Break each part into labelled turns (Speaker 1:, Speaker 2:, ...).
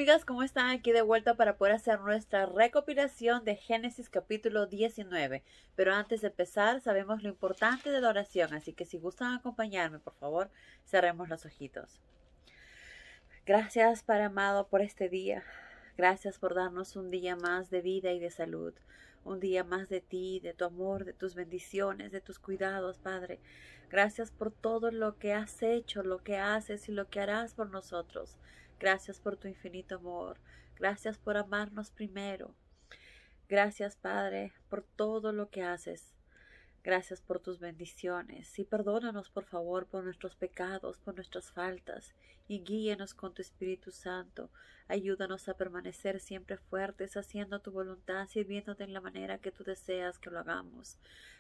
Speaker 1: amigas, ¿cómo están? Aquí de vuelta para poder hacer nuestra recopilación de Génesis capítulo 19. Pero antes de empezar, sabemos lo importante de la oración, así que si gustan acompañarme, por favor, cerremos los ojitos. Gracias, Padre amado, por este día. Gracias por darnos un día más de vida y de salud. Un día más de ti, de tu amor, de tus bendiciones, de tus cuidados, Padre. Gracias por todo lo que has hecho, lo que haces y lo que harás por nosotros. Gracias por tu infinito amor. Gracias por amarnos primero. Gracias, Padre, por todo lo que haces. Gracias por tus bendiciones y perdónanos, por favor, por nuestros pecados, por nuestras faltas, y guíenos con tu Espíritu Santo. Ayúdanos a permanecer siempre fuertes, haciendo tu voluntad, sirviéndote en la manera que tú deseas que lo hagamos.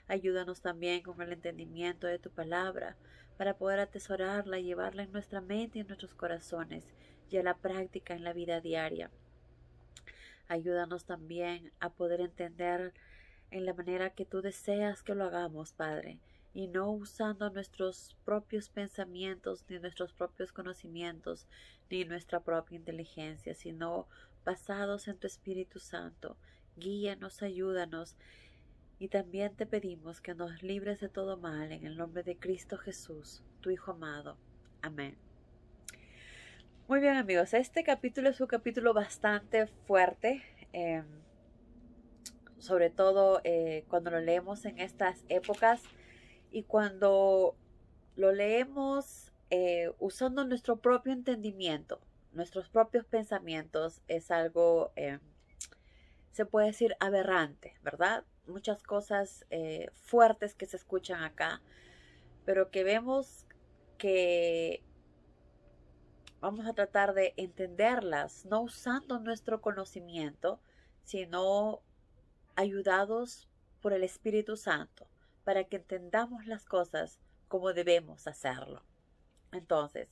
Speaker 1: Ayúdanos también con el entendimiento de tu palabra, para poder atesorarla y llevarla en nuestra mente y en nuestros corazones, y a la práctica en la vida diaria. Ayúdanos también a poder entender en la manera que tú deseas que lo hagamos, Padre, y no usando nuestros propios pensamientos, ni nuestros propios conocimientos, ni nuestra propia inteligencia, sino basados en tu Espíritu Santo. Guíanos, ayúdanos, y también te pedimos que nos libres de todo mal, en el nombre de Cristo Jesús, tu Hijo amado. Amén. Muy bien, amigos, este capítulo es un capítulo bastante fuerte, sobre todo cuando lo leemos en estas épocas y cuando lo leemos usando nuestro propio entendimiento, nuestros propios pensamientos. Es algo, se puede decir, aberrante, ¿verdad? Muchas cosas fuertes que se escuchan acá, pero que vemos que vamos a tratar de entenderlas, no usando nuestro conocimiento, sino ayudados por el Espíritu Santo, para que entendamos las cosas como debemos hacerlo. Entonces,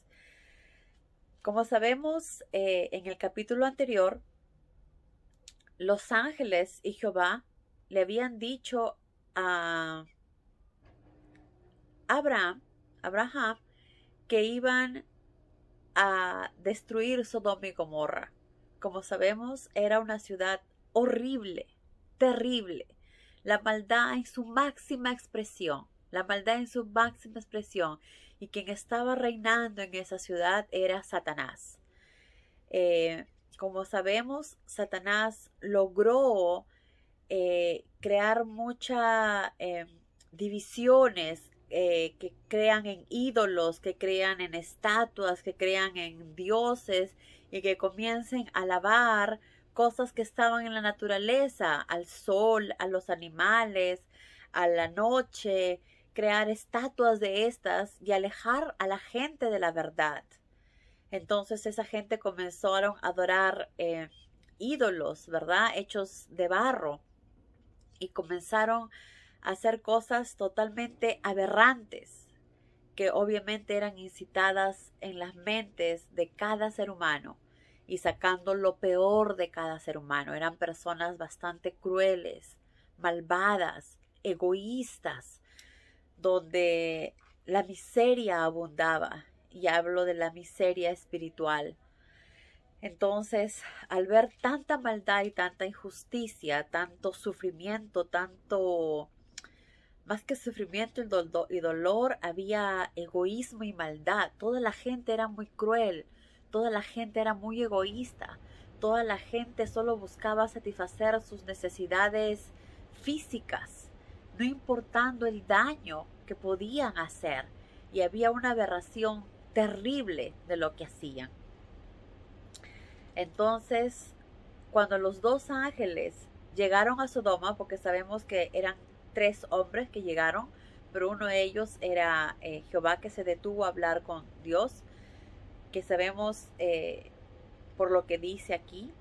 Speaker 1: como sabemos, en el capítulo anterior, los ángeles y Jehová le habían dicho a Abraham que iban a destruir Sodoma y Gomorra. Como sabemos, era una ciudad horrible, terrible. La maldad en su máxima expresión. La maldad en su máxima expresión. Y quien estaba reinando en esa ciudad era Satanás. Como sabemos, Satanás logró crear muchas divisiones, que crean en ídolos, que crean en estatuas, que crean en dioses, y que comiencen a alabar cosas que estaban en la naturaleza, al sol, a los animales, a la noche, crear estatuas de estas y alejar a la gente de la verdad. Entonces esa gente comenzaron a adorar ídolos, ¿verdad? Hechos de barro, y comenzaron a hacer cosas totalmente aberrantes, que obviamente eran incitadas en las mentes de cada ser humano y sacando lo peor de cada ser humano. Eran personas bastante crueles, malvadas, egoístas, donde la miseria abundaba, y hablo de la miseria espiritual. Entonces, al ver tanta maldad y tanta injusticia, tanto sufrimiento, tanto, más que sufrimiento y dolor, había egoísmo y maldad. Toda la gente era muy cruel, toda la gente era muy egoísta, toda la gente solo buscaba satisfacer sus necesidades físicas, no importando el daño que podían hacer, y había una aberración terrible de lo que hacían. Entonces, cuando los dos ángeles llegaron a Sodoma, porque sabemos que eran 3 hombres que llegaron, pero uno de ellos era Jehová, que se detuvo a hablar con Dios, que sabemos por lo que dice aquí.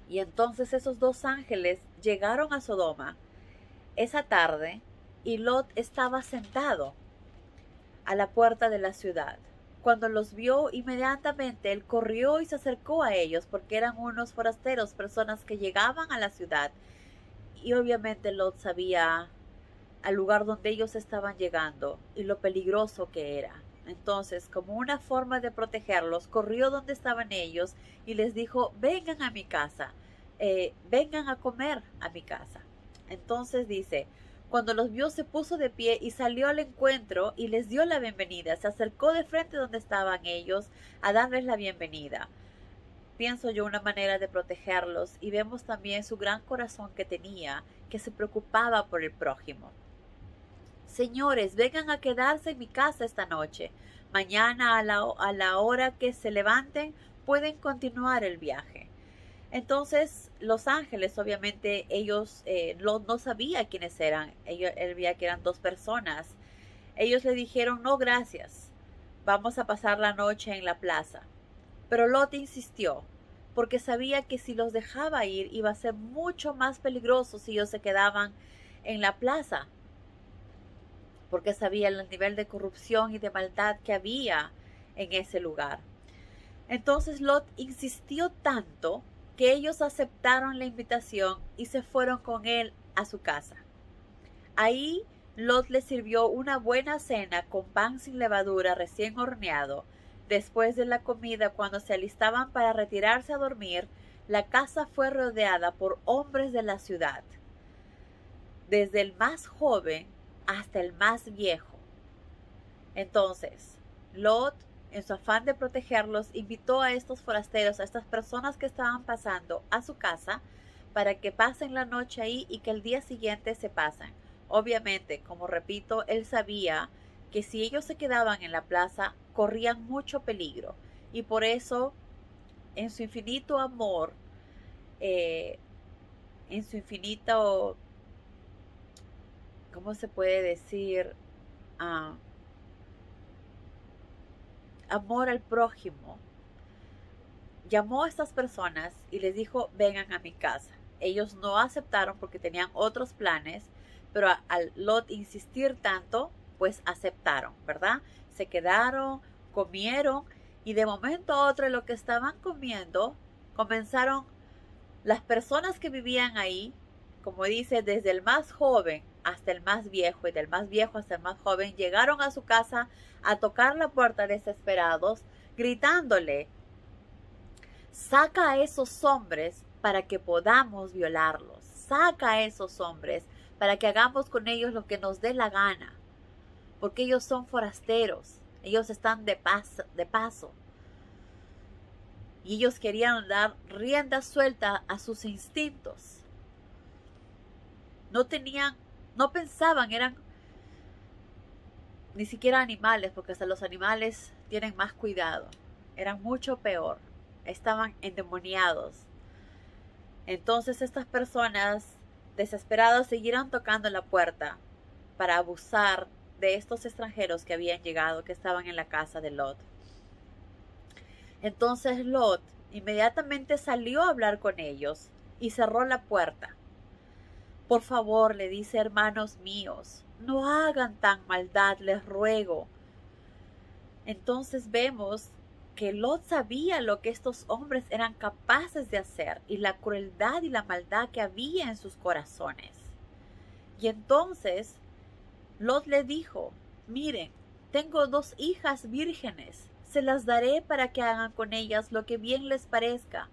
Speaker 1: Y entonces esos 2 ángeles llegaron a Sodoma esa tarde, y Lot estaba sentado a la puerta de la ciudad. Cuando los vio, inmediatamente él corrió y se acercó a ellos, porque eran unos forasteros, personas que llegaban a la ciudad. Y obviamente Lot sabía al lugar donde ellos estaban llegando y lo peligroso que era. Entonces, como una forma de protegerlos, corrió donde estaban ellos y les dijo, vengan a mi casa, vengan a comer a mi casa. Entonces dice, cuando los vio se puso de pie y salió al encuentro y les dio la bienvenida. Se acercó de frente donde estaban ellos a darles la bienvenida. Pienso yo una manera de protegerlos, y vemos también su gran corazón que tenía, que se preocupaba por el prójimo. Señores, vengan a quedarse en mi casa esta noche. Mañana a la hora que se levanten pueden continuar el viaje. Entonces los ángeles, obviamente ellos no sabía quiénes eran. Él veía que eran dos personas. Ellos le dijeron, no gracias, vamos a pasar la noche en la plaza. Pero Lot insistió, porque sabía que si los dejaba ir iba a ser mucho más peligroso si ellos se quedaban en la plaza, porque sabía el nivel de corrupción y de maldad que había en ese lugar. Entonces Lot insistió tanto que ellos aceptaron la invitación y se fueron con él a su casa. Ahí Lot les sirvió una buena cena con pan sin levadura recién horneado. Después de la comida, cuando se alistaban para retirarse a dormir, la casa fue rodeada por hombres de la ciudad, desde el más joven hasta el más viejo. Entonces, Lot, en su afán de protegerlos, invitó a estos forasteros, a estas personas que estaban pasando a su casa, para que pasen la noche ahí y que el día siguiente se pasen. Obviamente, como repito, él sabía que si ellos se quedaban en la plaza, corrían mucho peligro. Y por eso, en su infinito amor, en su infinito, ¿cómo se puede decir? Amor al prójimo, llamó a estas personas y les dijo, vengan a mi casa. Ellos no aceptaron porque tenían otros planes, pero al Lot insistir tanto, pues aceptaron, ¿verdad? Se quedaron, comieron, y de momento a otro, lo que estaban comiendo, comenzaron las personas que vivían ahí, como dice, desde el más joven hasta el más viejo y del más viejo hasta el más joven, llegaron a su casa a tocar la puerta desesperados, gritándole, saca a esos hombres para que podamos violarlos, saca a esos hombres para que hagamos con ellos lo que nos dé la gana, porque ellos son forasteros, ellos están de paso. Y ellos querían dar rienda suelta a sus instintos. No pensaban, eran ni siquiera animales, porque hasta los animales tienen más cuidado. Eran mucho peor. Estaban endemoniados. Entonces estas personas desesperadas siguieron tocando la puerta para abusar de estos extranjeros que habían llegado, que estaban en la casa de Lot. Entonces Lot inmediatamente salió a hablar con ellos y cerró la puerta. Por favor, le dice, hermanos míos, no hagan tan maldad, les ruego. Entonces vemos que Lot sabía lo que estos hombres eran capaces de hacer y la crueldad y la maldad que había en sus corazones. Y entonces Lot le dijo, miren, tengo 2 hijas vírgenes, se las daré para que hagan con ellas lo que bien les parezca,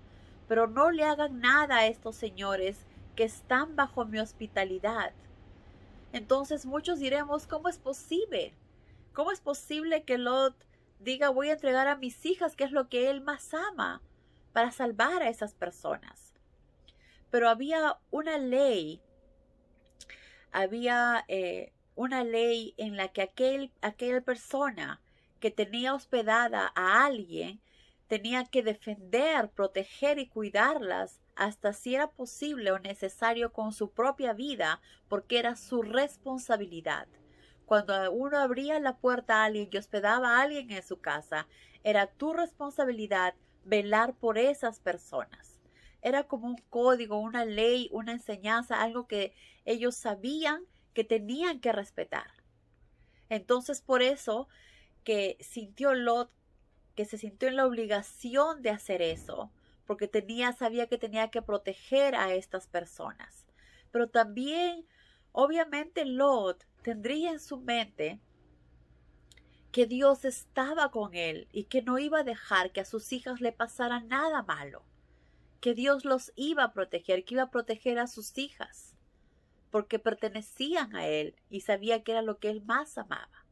Speaker 1: pero no le hagan nada a estos señores que están bajo mi hospitalidad. Entonces muchos diremos, ¿cómo es posible? ¿Cómo es posible que Lot diga, voy a entregar a mis hijas, que es lo que él más ama, para salvar a esas personas? Pero había una ley en la que aquella persona que tenía hospedada a alguien tenía que defender, proteger y cuidarlas hasta si era posible o necesario con su propia vida, porque era su responsabilidad. Cuando uno abría la puerta a alguien y hospedaba a alguien en su casa, era tu responsabilidad velar por esas personas. Era como un código, una ley, una enseñanza, algo que ellos sabían que tenían que respetar. Entonces, por eso que sintió Lot, que se sintió en la obligación de hacer eso, porque sabía que tenía que proteger a estas personas. Pero también, obviamente, Lot tendría en su mente que Dios estaba con él y que no iba a dejar que a sus hijas le pasara nada malo, que Dios los iba a proteger, que iba a proteger a sus hijas, porque pertenecían a él y sabía que era lo que él más amaba.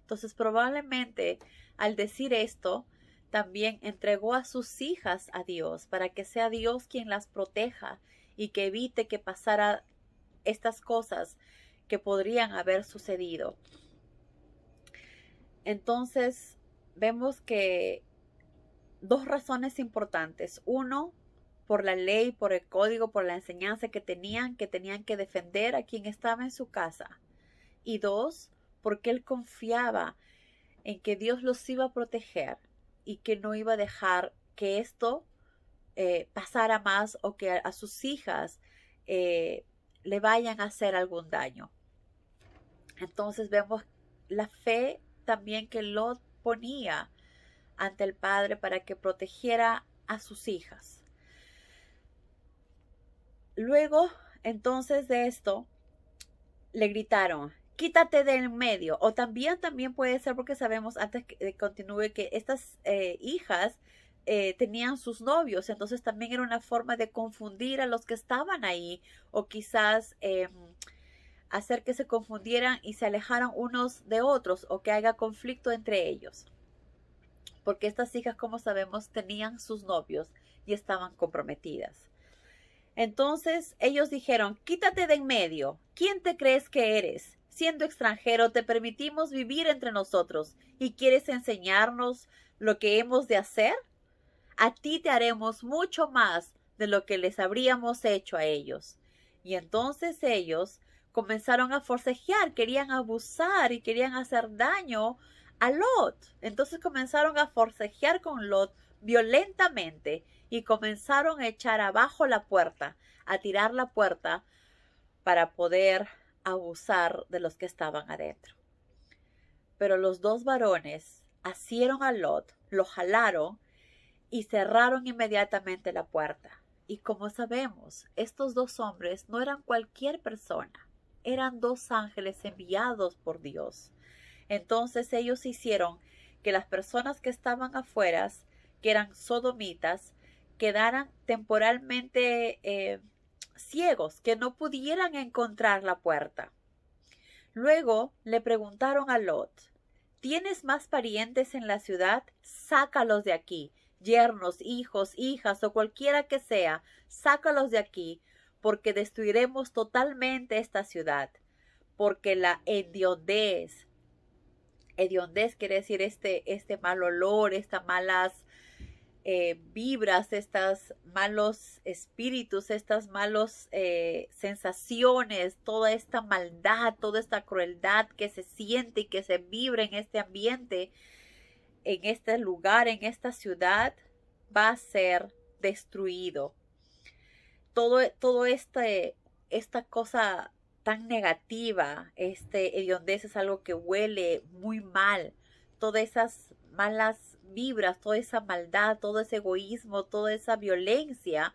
Speaker 1: Entonces probablemente al decir esto, también entregó a sus hijas a Dios para que sea Dios quien las proteja y que evite que pasara estas cosas que podrían haber sucedido. Entonces vemos que dos razones importantes. Uno, por la ley, por el código, por la enseñanza que tenían que defender a quien estaba en su casa. Y dos, porque él confiaba en que Dios los iba a proteger y que no iba a dejar que esto pasara más o que a sus hijas le vayan a hacer algún daño. Entonces vemos la fe también que Lot ponía ante el padre para que protegiera a sus hijas. Luego, entonces de esto, le gritaron: quítate de en medio. O también puede ser porque sabemos, antes que continúe, que estas hijas tenían sus novios, entonces también era una forma de confundir a los que estaban ahí, o quizás hacer que se confundieran y se alejaran unos de otros, o que haya conflicto entre ellos, porque estas hijas, como sabemos, tenían sus novios y estaban comprometidas. Entonces ellos dijeron: quítate de en medio. ¿Quién te crees que eres? Siendo extranjero te permitimos vivir entre nosotros y quieres enseñarnos lo que hemos de hacer. A ti te haremos mucho más de lo que les habríamos hecho a ellos. Y entonces ellos comenzaron a forcejear, querían abusar y querían hacer daño a Lot. Entonces comenzaron a forcejear con Lot violentamente y comenzaron a echar abajo la puerta, a tirar la puerta para poder abusar de los que estaban adentro. Pero los dos varones asieron a Lot, lo jalaron y cerraron inmediatamente la puerta. Y como sabemos, estos dos hombres no eran cualquier persona, eran dos ángeles enviados por Dios. Entonces ellos hicieron que las personas que estaban afuera, que eran sodomitas, quedaran temporalmente ciegos, que no pudieran encontrar la puerta. Luego le preguntaron a Lot: ¿tienes más parientes en la ciudad? Sácalos de aquí, yernos, hijos, hijas o cualquiera que sea, sácalos de aquí, porque destruiremos totalmente esta ciudad. Porque la hediondez quiere decir este mal olor, estas malas vibras, estos malos espíritus, estas malas sensaciones, toda esta maldad, toda esta crueldad que se siente y que se vibra en este ambiente, en este lugar, en esta ciudad, va a ser destruido. Todo esta cosa tan negativa, hediondez es algo que huele muy mal, todas esas malas vibras, toda esa maldad, todo ese egoísmo, toda esa violencia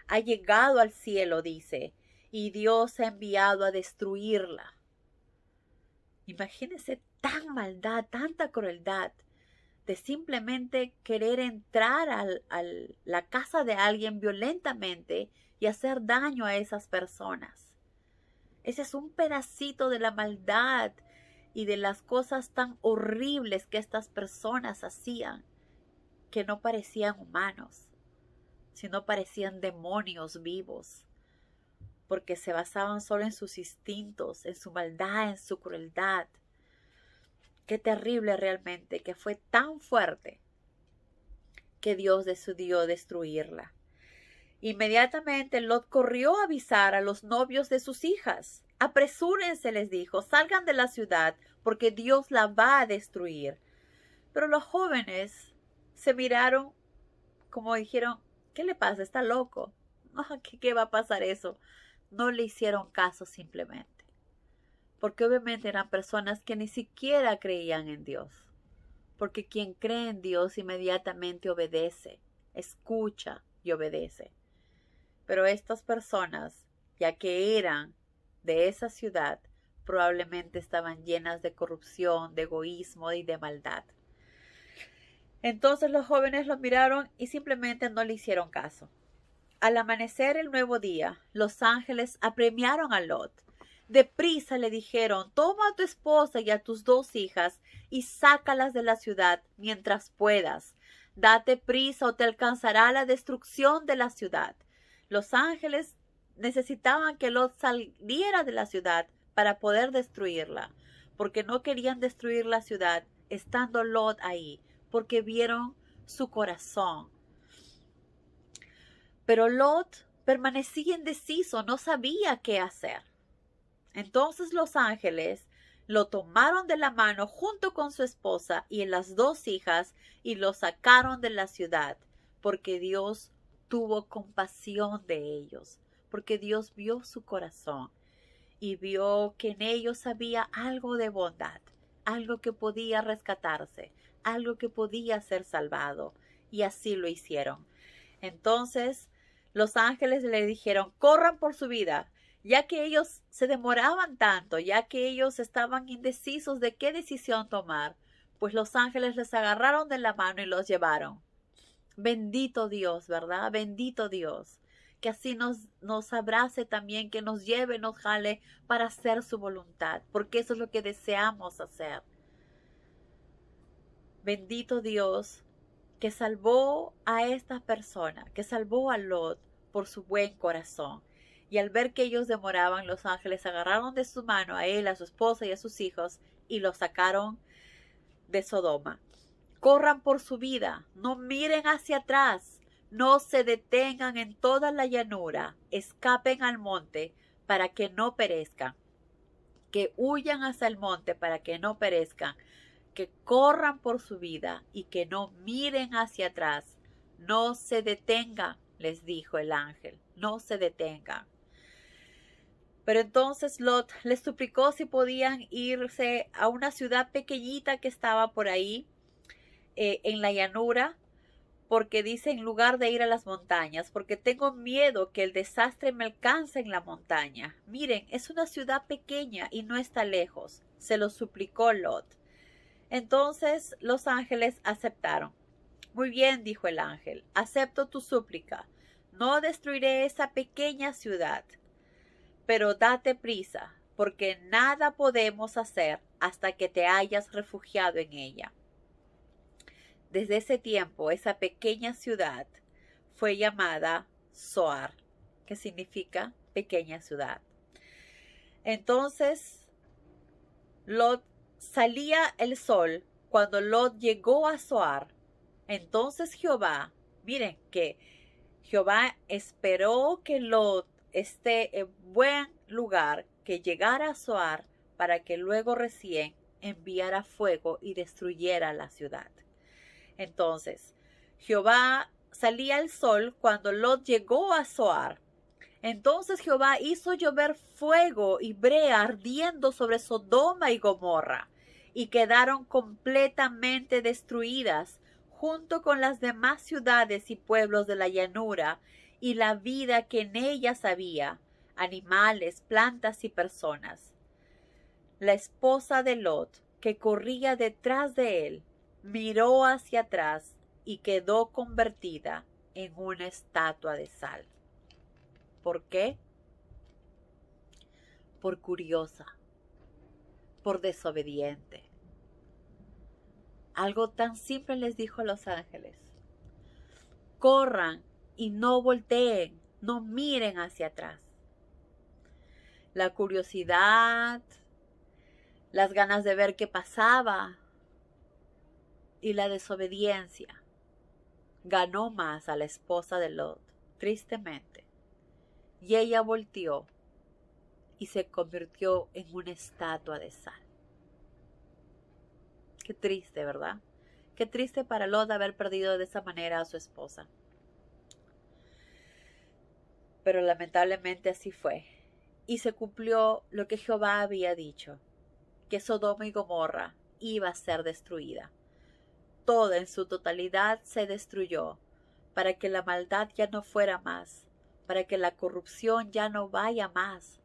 Speaker 1: ha llegado al cielo, dice, y Dios ha enviado a destruirla. Imagínense tan maldad, tanta crueldad, de simplemente querer entrar a la casa de alguien violentamente y hacer daño a esas personas. Ese es un pedacito de la maldad y de las cosas tan horribles que estas personas hacían, que no parecían humanos, sino parecían demonios vivos, porque se basaban solo en sus instintos, en su maldad, en su crueldad. Qué terrible realmente, que fue tan fuerte que Dios decidió destruirla. Inmediatamente Lot corrió a avisar a los novios de sus hijas. Apresúrense, les dijo, salgan de la ciudad, porque Dios la va a destruir. Pero los jóvenes se miraron como dijeron: ¿qué le pasa? ¿Está loco? No, ¿qué va a pasar eso? No le hicieron caso simplemente, porque obviamente eran personas que ni siquiera creían en Dios, porque quien cree en Dios inmediatamente obedece, escucha y obedece. Pero estas personas, ya que eran de esa ciudad, probablemente estaban llenas de corrupción, de egoísmo y de maldad. Entonces los jóvenes lo miraron y simplemente no le hicieron caso. Al amanecer el nuevo día, los ángeles apremiaron a Lot. Deprisa le dijeron, toma a tu esposa y a tus 2 hijas y sácalas de la ciudad mientras puedas. Date prisa o te alcanzará la destrucción de la ciudad. Los ángeles necesitaban que Lot saliera de la ciudad para poder destruirla, porque no querían destruir la ciudad estando Lot ahí, porque vieron su corazón. Pero Lot permanecía indeciso, no sabía qué hacer. Entonces los ángeles lo tomaron de la mano junto con su esposa y las 2 hijas y lo sacaron de la ciudad, porque Dios tuvo compasión de ellos, porque Dios vio su corazón y vio que en ellos había algo de bondad, algo que podía rescatarse, algo que podía ser salvado, y así lo hicieron. Entonces los ángeles le dijeron, corran por su vida, ya que ellos se demoraban tanto, ya que ellos estaban indecisos de qué decisión tomar, pues los ángeles les agarraron de la mano y los llevaron. Bendito Dios, ¿verdad? Bendito Dios. Que así nos abrace también, que nos lleve, nos jale para hacer su voluntad, porque eso es lo que deseamos hacer. Bendito Dios, que salvó a esta persona, que salvó a Lot por su buen corazón. Y al ver que ellos demoraban, los ángeles agarraron de su mano a él, a su esposa y a sus hijos y los sacaron de Sodoma. Corran por su vida, no miren hacia atrás, no se detengan en toda la llanura, escapen al monte para que no perezcan, que huyan hacia el monte para que no perezcan, que corran por su vida y que no miren hacia atrás, no se detengan, les dijo el ángel, no se detengan. Pero entonces Lot les suplicó si podían irse a una ciudad pequeñita que estaba por ahí, en la llanura, porque dice en lugar de ir a las montañas, porque tengo miedo que el desastre me alcance en la montaña. Miren, es una ciudad pequeña y no está lejos, se lo suplicó Lot. Entonces los ángeles aceptaron. Muy bien, dijo el ángel, acepto tu súplica. No destruiré esa pequeña ciudad, pero date prisa, porque nada podemos hacer hasta que te hayas refugiado en ella. Desde ese tiempo, esa pequeña ciudad fue llamada Zoar, que significa pequeña ciudad. Entonces, salía el sol cuando Lot llegó a Zoar. Entonces Jehová, miren que Jehová esperó que Lot esté en buen lugar, que llegara a Zoar, para que luego recién enviara fuego y destruyera la ciudad. Entonces, Jehová salía el sol cuando Lot llegó a Zoar. Entonces Jehová hizo llover fuego y brea ardiendo sobre Sodoma y Gomorra, y quedaron completamente destruidas, junto con las demás ciudades y pueblos de la llanura, y la vida que en ellas había, animales, plantas y personas. La esposa de Lot, que corría detrás de él, miró hacia atrás y quedó convertida en una estatua de sal. ¿Por qué? Por curiosa, por desobediente. Algo tan simple les dijo a los ángeles. Corran y no volteen, no miren hacia atrás. La curiosidad, las ganas de ver qué pasaba y la desobediencia ganó más a la esposa de Lot, tristemente. Y ella volteó y se convirtió en una estatua de sal. Qué triste, ¿verdad? Qué triste para Lot haber perdido de esa manera a su esposa. Pero lamentablemente así fue. Y se cumplió lo que Jehová había dicho, que Sodoma y Gomorra iba a ser destruida. Toda en su totalidad se destruyó, para que la maldad ya no fuera más, para que la corrupción ya no vaya más,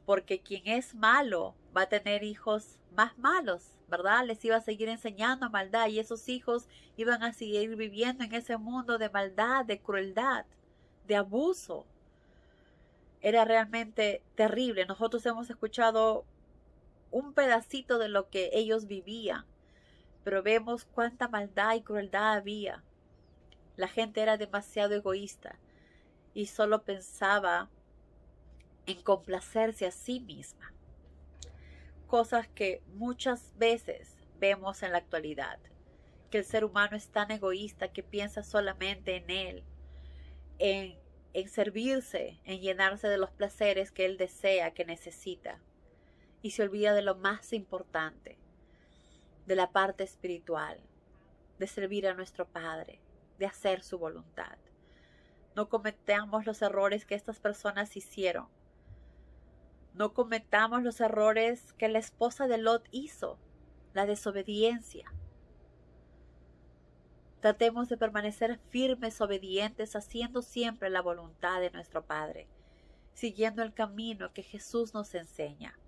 Speaker 1: porque quien es malo va a tener hijos más malos, ¿verdad? Les iba a seguir enseñando maldad y esos hijos iban a seguir viviendo en ese mundo de maldad, de crueldad, de abuso. Era realmente terrible. Nosotros hemos escuchado un pedacito de lo que ellos vivían, pero vemos cuánta maldad y crueldad había. La gente era demasiado egoísta y solo pensaba en complacerse a sí misma. Cosas que muchas veces vemos en la actualidad, que el ser humano es tan egoísta que piensa solamente en él, en servirse, en llenarse de los placeres que él desea, que necesita, y se olvida de lo más importante, de la parte espiritual, de servir a nuestro Padre, de hacer su voluntad. No cometamos los errores que estas personas hicieron. No cometamos los errores que la esposa de Lot hizo, la desobediencia. Tratemos de permanecer firmes, obedientes, haciendo siempre la voluntad de nuestro Padre, siguiendo el camino que Jesús nos enseña,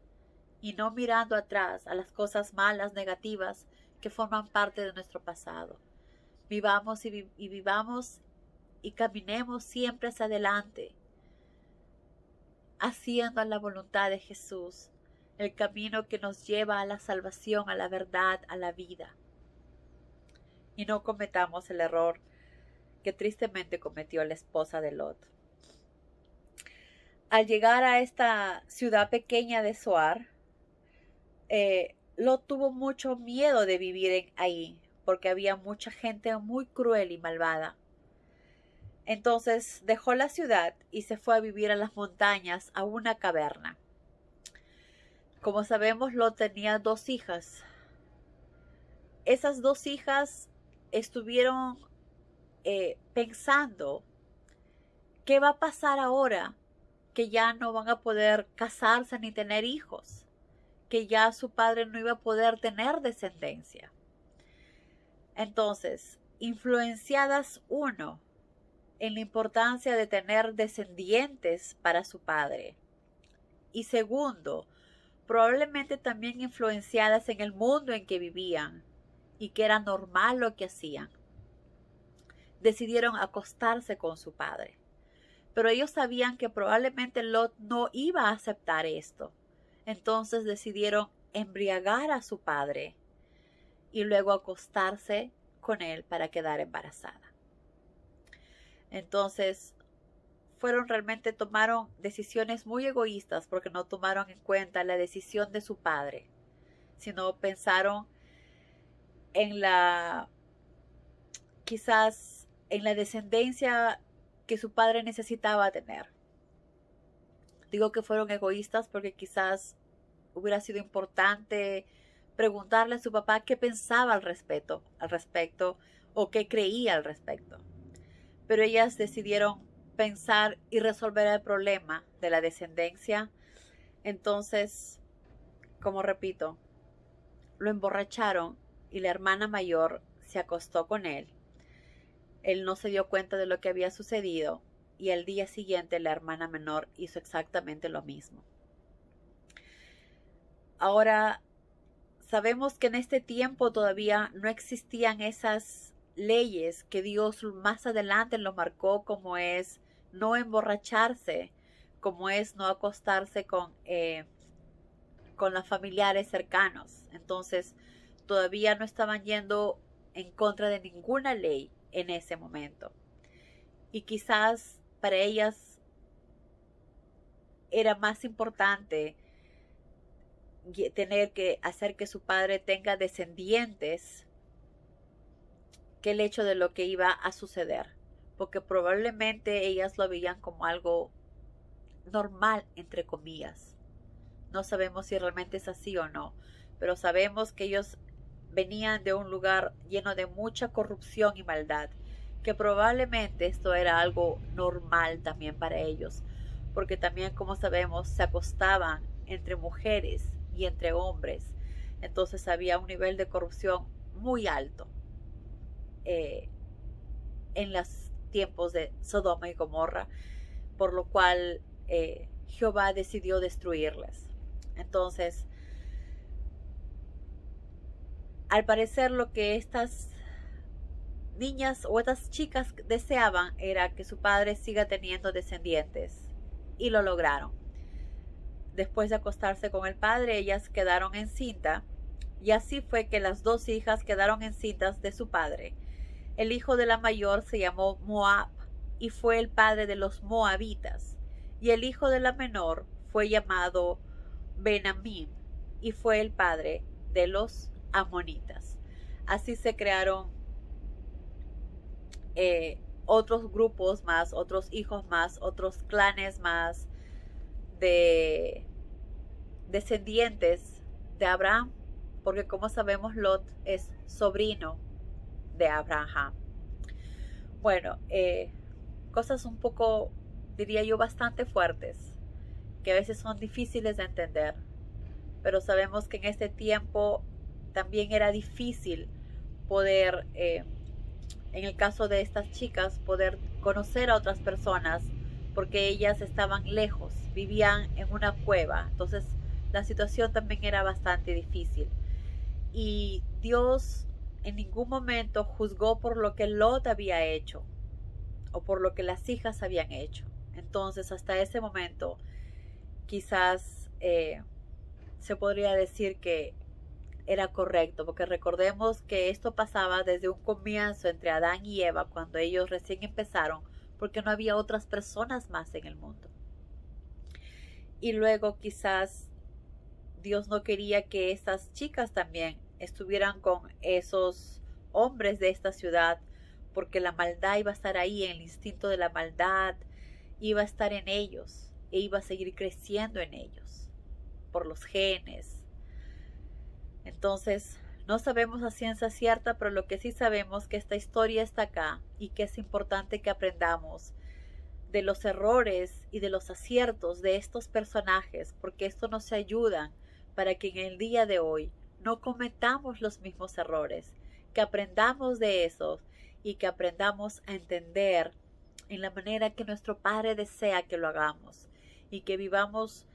Speaker 1: y no mirando atrás a las cosas malas, negativas, que forman parte de nuestro pasado. Vivamos y vivamos y caminemos siempre hacia adelante, haciendo la voluntad de Jesús, el camino que nos lleva a la salvación, a la verdad, a la vida. Y no cometamos el error que tristemente cometió la esposa de Lot. Al llegar a esta ciudad pequeña de Zoar, Lot tuvo mucho miedo de vivir ahí, porque había mucha gente muy cruel y malvada. Entonces dejó la ciudad y se fue a vivir a las montañas, a una caverna. Como sabemos, Lot tenía 2 hijas. Esas 2 hijas estuvieron pensando, ¿qué va a pasar ahora que ya no van a poder casarse ni tener hijos? Que ya su padre no iba a poder tener descendencia. Entonces, influenciadas uno en la importancia de tener descendientes para su padre. Y segundo, probablemente también influenciadas en el mundo en que vivían y que era normal lo que hacían. Decidieron acostarse con su padre. Pero ellos sabían que probablemente Lot no iba a aceptar esto. Entonces decidieron embriagar a su padre y luego acostarse con él para quedar embarazada. Entonces, tomaron decisiones muy egoístas porque no tomaron en cuenta la decisión de su padre, sino pensaron quizás en la descendencia que su padre necesitaba tener. Digo que fueron egoístas porque quizás hubiera sido importante preguntarle a su papá qué pensaba al respecto o qué creía al respecto. Pero ellas decidieron pensar y resolver el problema de la descendencia. Entonces, como repito, lo emborracharon y la hermana mayor se acostó con él. Él no se dio cuenta de lo que había sucedido y al día siguiente la hermana menor hizo exactamente lo mismo. Ahora, sabemos que en este tiempo todavía no existían esas leyes que Dios más adelante lo marcó, como es no emborracharse, como es no acostarse con los familiares cercanos. Entonces, todavía no estaban yendo en contra de ninguna ley en ese momento. Y quizás para ellas era más importante tener que hacer que su padre tenga descendientes que el hecho de lo que iba a suceder, porque probablemente ellas lo veían como algo normal, entre comillas. No sabemos si realmente es así o no, pero sabemos que ellos venían de un lugar lleno de mucha corrupción y maldad, que probablemente esto era algo normal también para ellos, porque también, como sabemos, se acostaban entre mujeres y entre hombres. Entonces había un nivel de corrupción muy alto en los tiempos de Sodoma y Gomorra, por lo cual Jehová decidió destruirles. Entonces, al parecer lo que estas niñas o estas chicas deseaban era que su padre siga teniendo descendientes, y lo lograron. Después de acostarse con el padre, ellas quedaron encintas, y así fue que las dos hijas quedaron encintas de su padre. El hijo de la mayor se llamó Moab y fue el padre de los moabitas, y el hijo de la menor fue llamado Benamim y fue el padre de los amonitas. Así se crearon otros grupos más, otros hijos más, otros clanes más de descendientes de Abraham, porque como sabemos Lot es sobrino de Abraham. Bueno, cosas un poco, diría yo, bastante fuertes, que a veces son difíciles de entender, pero sabemos que en este tiempo también era difícil poder, en el caso de estas chicas, poder conocer a otras personas, porque ellas estaban lejos, vivían en una cueva, entonces la situación también era bastante difícil. Y Dios en ningún momento juzgó por lo que Lot había hecho o por lo que las hijas habían hecho. Entonces, hasta ese momento, quizás se podría decir que era correcto, porque recordemos que esto pasaba desde un comienzo entre Adán y Eva, cuando ellos recién empezaron, porque no había otras personas más en el mundo. Y luego quizás Dios no quería que estas chicas también estuvieran con esos hombres de esta ciudad, porque la maldad iba a estar ahí, el instinto de la maldad iba a estar en ellos e iba a seguir creciendo en ellos por los genes. Entonces, no sabemos a ciencia cierta, pero lo que sí sabemos es que esta historia está acá y que es importante que aprendamos de los errores y de los aciertos de estos personajes, porque esto nos ayuda para que en el día de hoy no cometamos los mismos errores, que aprendamos de esos y que aprendamos a entender en la manera que nuestro Padre desea que lo hagamos y que vivamos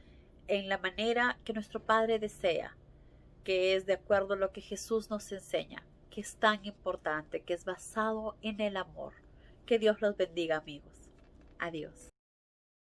Speaker 1: en la manera que nuestro Padre desea, que es de acuerdo a lo que Jesús nos enseña, que es tan importante, que es basado en el amor. Que Dios los bendiga, amigos. Adiós.